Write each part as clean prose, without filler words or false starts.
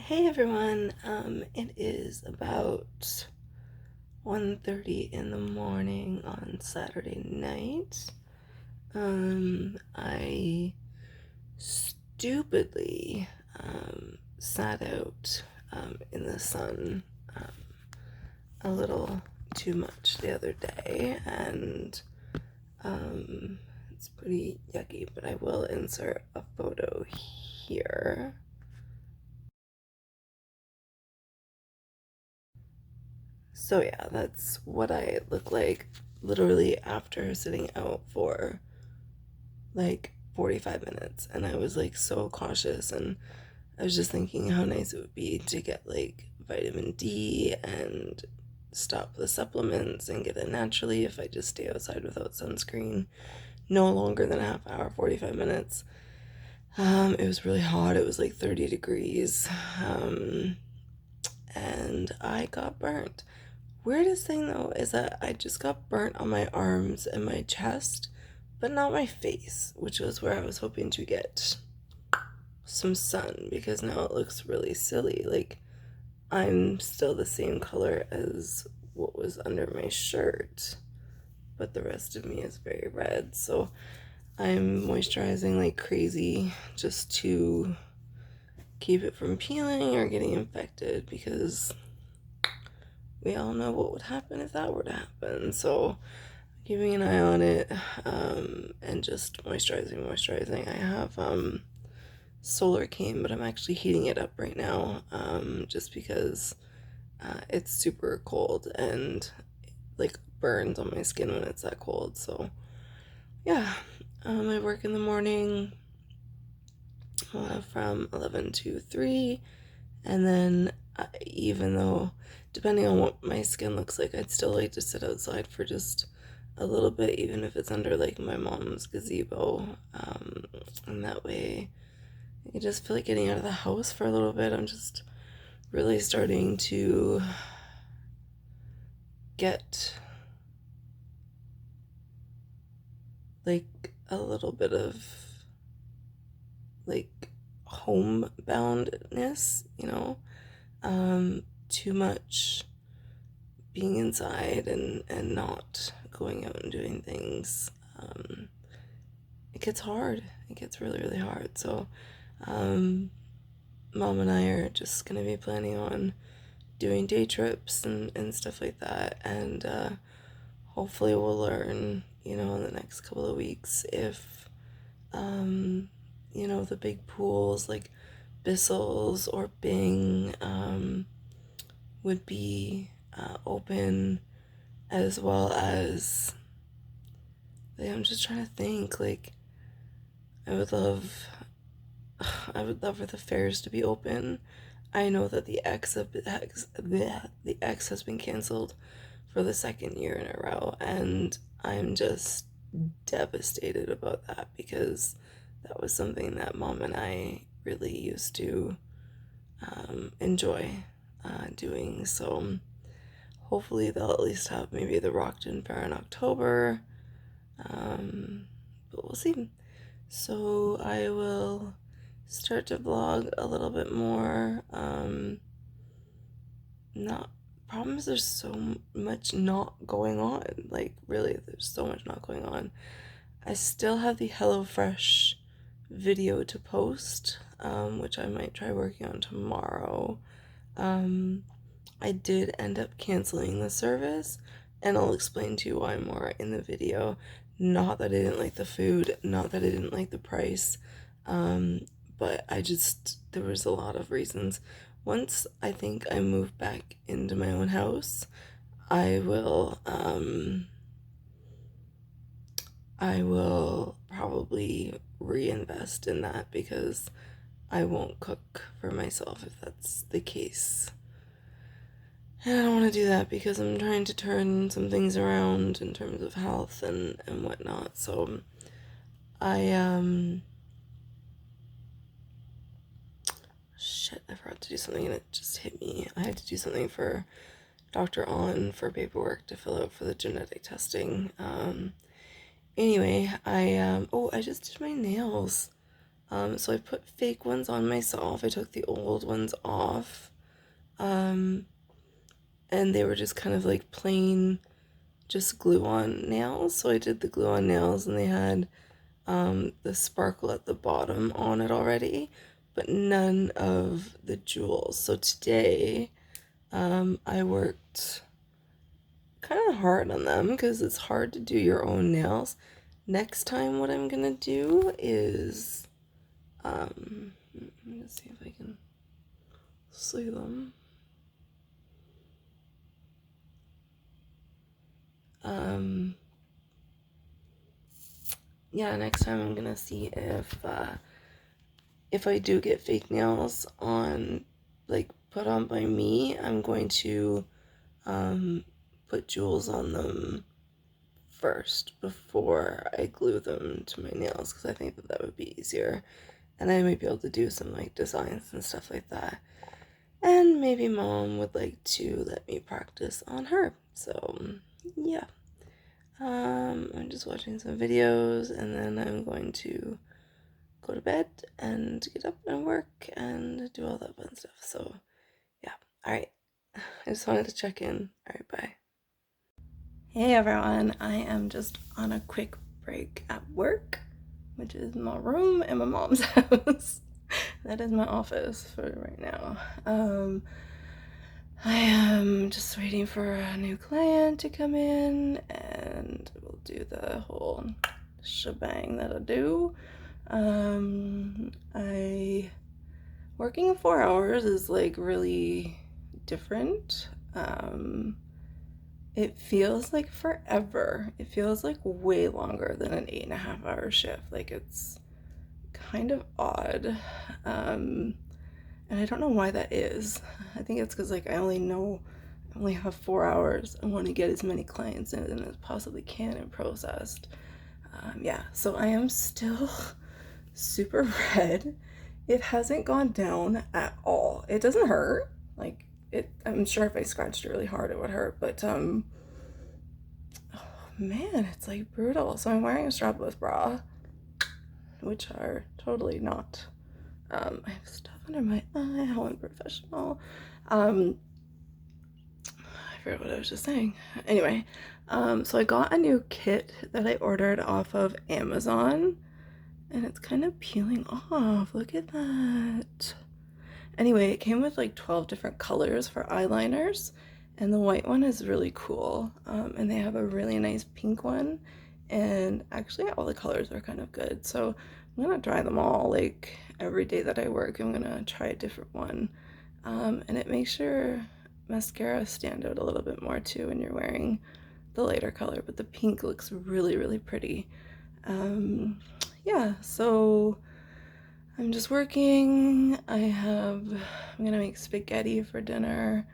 Hey everyone, it is about 1:30 in the morning on Saturday night. I stupidly sat out in the sun um, a little too much the other day, and it's pretty yucky, but I will insert a photo here. So yeah, that's what I look like literally after sitting out for like 45 minutes. And I was like so cautious, and I was just thinking how nice it would be to get like vitamin D and stop the supplements and get it naturally if I just stay outside without sunscreen no longer than a half hour, 45 minutes. It was really hot. It was like 30 degrees. And I got burnt. Weirdest thing though is that I just got burnt on my arms and my chest, but not my face, which was where I was hoping to get some sun, because now it looks really silly. Like I'm still the same color as what was under my shirt, but the rest of me is very red. So I'm moisturizing like crazy just to keep it from peeling or getting infected, because we all know what would happen if that were to happen. So keeping an eye on it, and just moisturizing. I have solar cane, but I'm actually heating it up right now, just because it's super cold and like burns on my skin when it's that cold. So yeah, I work in the morning from 11 to 3, and then even though, depending on what my skin looks like, I'd still like to sit outside for just a little bit, even if it's under like my mom's gazebo. And that way I just feel like getting out of the house for a little bit. I'm just really starting to get like a little bit of like homeboundness, too much being inside and not going out and doing things. It gets hard. It gets really, really hard. So, um, mom and I are just gonna be planning on doing day trips and stuff like that. And hopefully, we'll learn, in the next couple of weeks if, the big pools like Bissell's or Bing would be open, as well as, like, I'm just trying to think, like, I would love I would love for the fairs to be open. I know that the X has been canceled for the second year in a row, and I'm just devastated about that, because that was something that mom and I really used to enjoy doing. So hopefully they'll at least have maybe the Rockton Fair in October, but we'll see. So I will start to vlog a little bit more. Not Problems, there's so much not going on. Like really, there's so much not going on. I still have the HelloFresh video to post, which I might try working on tomorrow. I did end up canceling the service, and I'll explain to you why more in the video. Not that I didn't like the food, not that I didn't like the price, but there was a lot of reasons. Once I think I move back into my own house, I will probably reinvest in that, because I won't cook for myself if that's the case. And I don't want to do that, because I'm trying to turn some things around in terms of health and whatnot. So I shit, I forgot to do something and it just hit me. I had to do something for Dr. On for paperwork to fill out for the genetic testing. Anyway, I just did my nails. So I put fake ones on myself. I took the old ones off. And they were just kind of like plain, just glue-on nails. So I did the glue-on nails, and they had the sparkle at the bottom on it already, but none of the jewels. So today, I worked kind of hard on them because it's hard to do your own nails. Next time, what I'm gonna do is, let me just see if I can see them. Yeah, next time I'm gonna see if I do get fake nails on, like, put on by me, I'm going to put jewels on them first before I glue them to my nails, because I think that would be easier, and I might be able to do some like designs and stuff like that, and maybe mom would like to let me practice on her. So yeah, I'm just watching some videos, and then I'm going to go to bed and get up and work and do all that fun stuff. So yeah, all right. I just wanted to check in. All right, bye. Hey everyone, I am just on a quick break at work, which is my room and my mom's house. That is my office for right now. I am just waiting for a new client to come in, and we'll do the whole shebang that I do. Working 4 hours is like really different. It feels like forever. It feels like way longer than an 8.5-hour shift. Like, it's kind of odd. And I don't know why that is. I think it's because like I only have 4 hours. I want to get as many clients in as possibly can and processed. Yeah, so I am still super red. It hasn't gone down at all. It doesn't hurt. Like, I'm sure if I scratched really hard it would hurt, but oh man, it's like brutal. So I'm wearing a strapless bra, which are totally not. I have stuff under my eye. How unprofessional. I forgot what I was just saying. Anyway, so I got a new kit that I ordered off of Amazon, and it's kind of peeling off. Look at that. Anyway, it came with like 12 different colors for eyeliners, and the white one is really cool. And they have a really nice pink one, and actually all the colors are kind of good. So I'm gonna try them all. Like, every day that I work, I'm gonna try a different one. And it makes your mascara stand out a little bit more too when you're wearing the lighter color, but the pink looks really, really pretty. Yeah, so I'm just working. I'm gonna make spaghetti for dinner.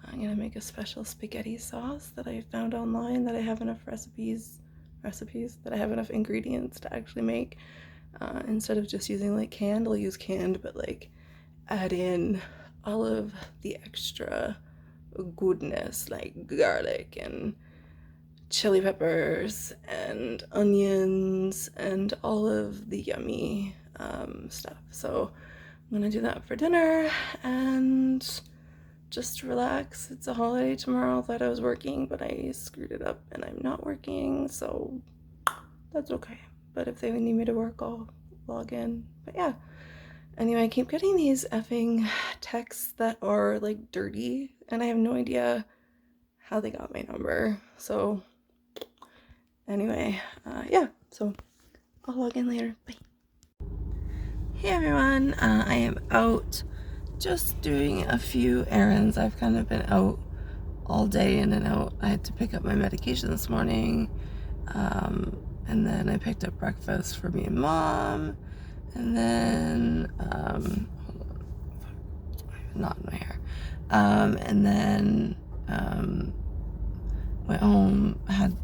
I'm gonna make a special spaghetti sauce that I found online that I have enough recipes that I have enough ingredients to actually make. Instead of just using like canned, I'll use canned, but like add in all of the extra goodness, like garlic and chili peppers and onions and all of the yummy stuff. So I'm gonna do that for dinner and just relax. It's a holiday tomorrow. I thought I was working, but I screwed it up and I'm not working, so that's okay. But if they need me to work, I'll log in. But yeah, anyway, I keep getting these effing texts that are like dirty, and I have no idea how they got my number. So anyway, yeah, so I'll log in later. Bye. Hey everyone, I am out just doing a few errands. I've kind of been out all day in and out. I had to pick up my medication this morning, and then I picked up breakfast for me and mom, and then hold on, not in my hair, and then went home, had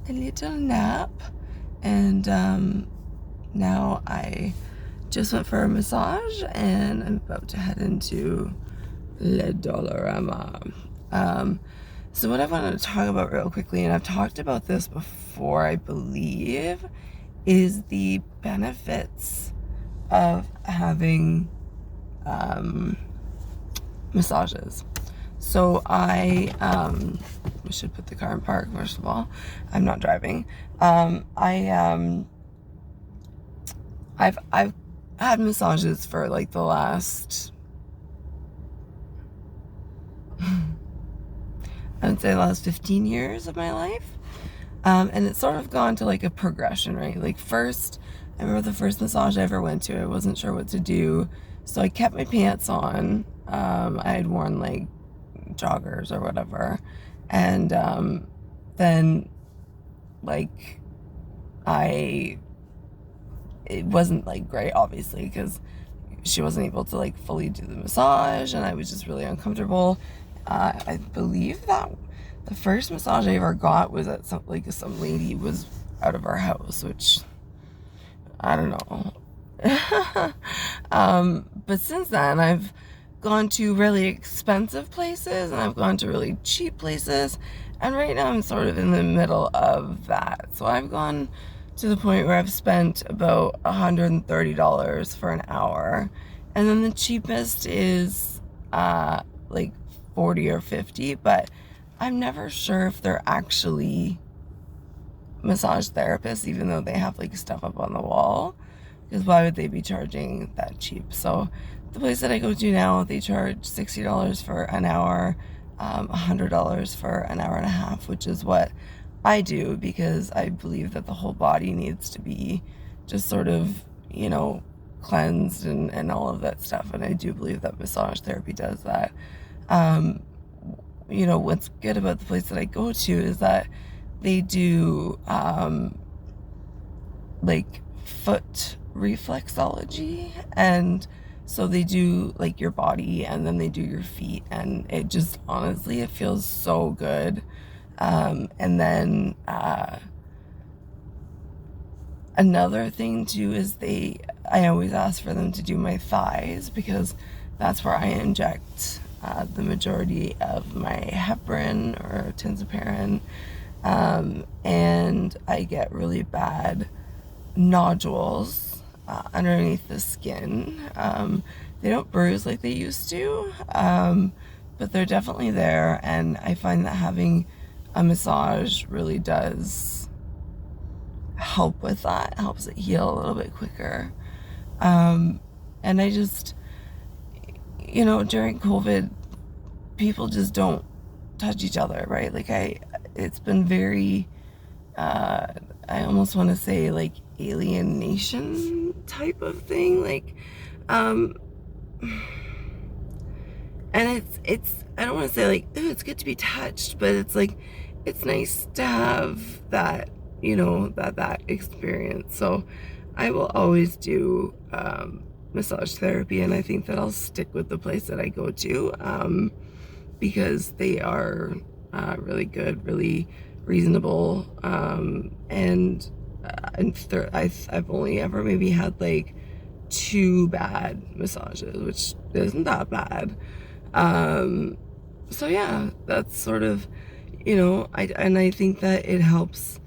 a little nap, and now I just went for a massage, and I'm about to head into Le Dollarama. So what I wanted to talk about real quickly, and I've talked about this before, I believe, is the benefits of having massages. So I should put the car in park first of all. I'm not driving. I've had massages for like the last, I would say the last 15 years of my life. And it's sort of gone to like a progression, right? Like first, I remember the first massage I ever went to, I wasn't sure what to do. So I kept my pants on. I had worn like joggers or whatever. And then like it wasn't like great, obviously, because she wasn't able to like fully do the massage and I was just really uncomfortable. I believe that the first massage I ever got was at some lady was out of our house, which I don't know. But since then I've gone to really expensive places and I've gone to really cheap places, and right now I'm sort of in the middle of that. So I've gone to the point where I've spent about $130 for an hour, and then the cheapest is like 40 or 50, but I'm never sure if they're actually massage therapists, even though they have like stuff up on the wall, because why would they be charging that cheap? So the place that I go to now, they charge $60 for an hour, $100 for an hour and a half, which is what I do, because I believe that the whole body needs to be just sort of, you know, cleansed and all of that stuff. And I do believe that massage therapy does that. You know, what's good about the place that I go to is that they do like foot reflexology, and so they do like your body and then they do your feet, and it just honestly, it feels so good. And then another thing too is I always ask for them to do my thighs, because that's where I inject the majority of my heparin or tinzaparin, and I get really bad nodules underneath the skin. They don't bruise like they used to, but they're definitely there, and I find that having a massage really does help with that. It helps it heal a little bit quicker. And I just, you know, during COVID, people just don't touch each other, right? Like it's been very, I almost want to say like alienation type of thing. Like, and it's, I don't want to say like, ooh, it's good to be touched, but it's like, it's nice to have that, you know, that experience. So I will always do massage therapy, and I think that I'll stick with the place that I go to, because they are really good, really reasonable, and I've only ever maybe had like 2 bad massages, which isn't that bad. So yeah, that's sort of, you know, I think that it helps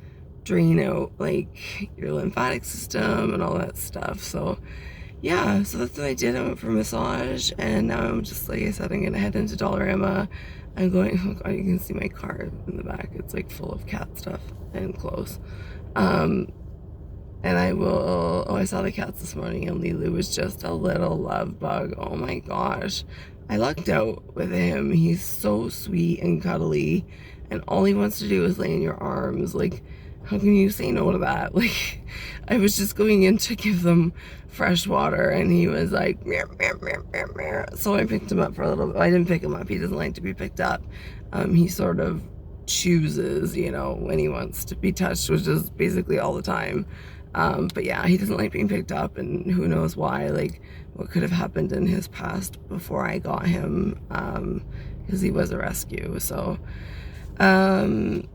drain out like your lymphatic system and all that stuff. So yeah, so that's what I did. I went for a massage, and now I'm just, like I said, I'm gonna head into Dollarama. I'm going, oh God, you can see my car in the back. It's like full of cat stuff and clothes. And I will, oh, I saw the cats this morning, and Lulu was just a little love bug. Oh my gosh. I lucked out with him. He's so sweet and cuddly, and all he wants to do is lay in your arms. Like, how can you say no to that? Like, I was just going in to give them fresh water, and he was like, meow, meow, meow, meow, meow. So I picked him up for a little bit. I didn't pick him up. He doesn't like to be picked up. He sort of chooses, you know, when he wants to be touched, which is basically all the time. But yeah, he doesn't like being picked up, and who knows why, like what could have happened in his past before I got him, because he was a rescue. So my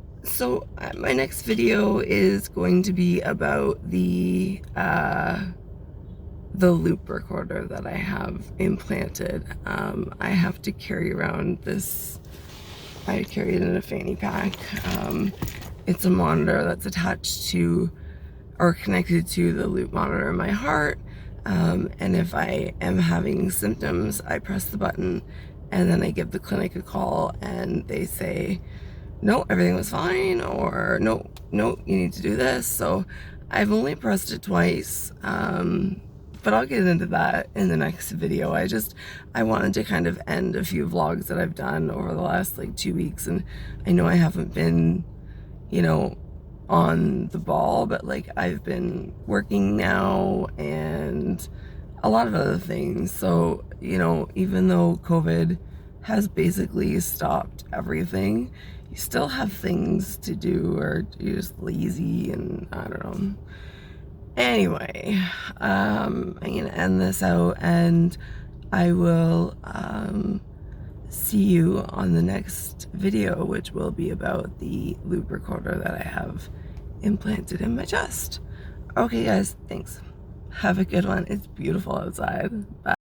next video is going to be about the loop recorder that I have implanted. I have to carry around this, I carry it in a fanny pack. It's a monitor that's attached to or connected to the loop monitor in my heart. And if I am having symptoms, I press the button and then I give the clinic a call and they say, no, everything was fine, or no, you need to do this. So I've only pressed it twice, but I'll get into that in the next video. I wanted to kind of end a few vlogs that I've done over the last like 2 weeks, and I know I haven't been, you know, on the ball, but like I've been working now and a lot of other things. So, you know, even though COVID has basically stopped everything, you still have things to do, or you're just lazy, and I don't know. Anyway, I'm gonna end this out, and I will see you on the next video, which will be about the loop recorder that I have implanted in my chest. Okay guys, thanks. Have a good one. It's beautiful outside. Bye.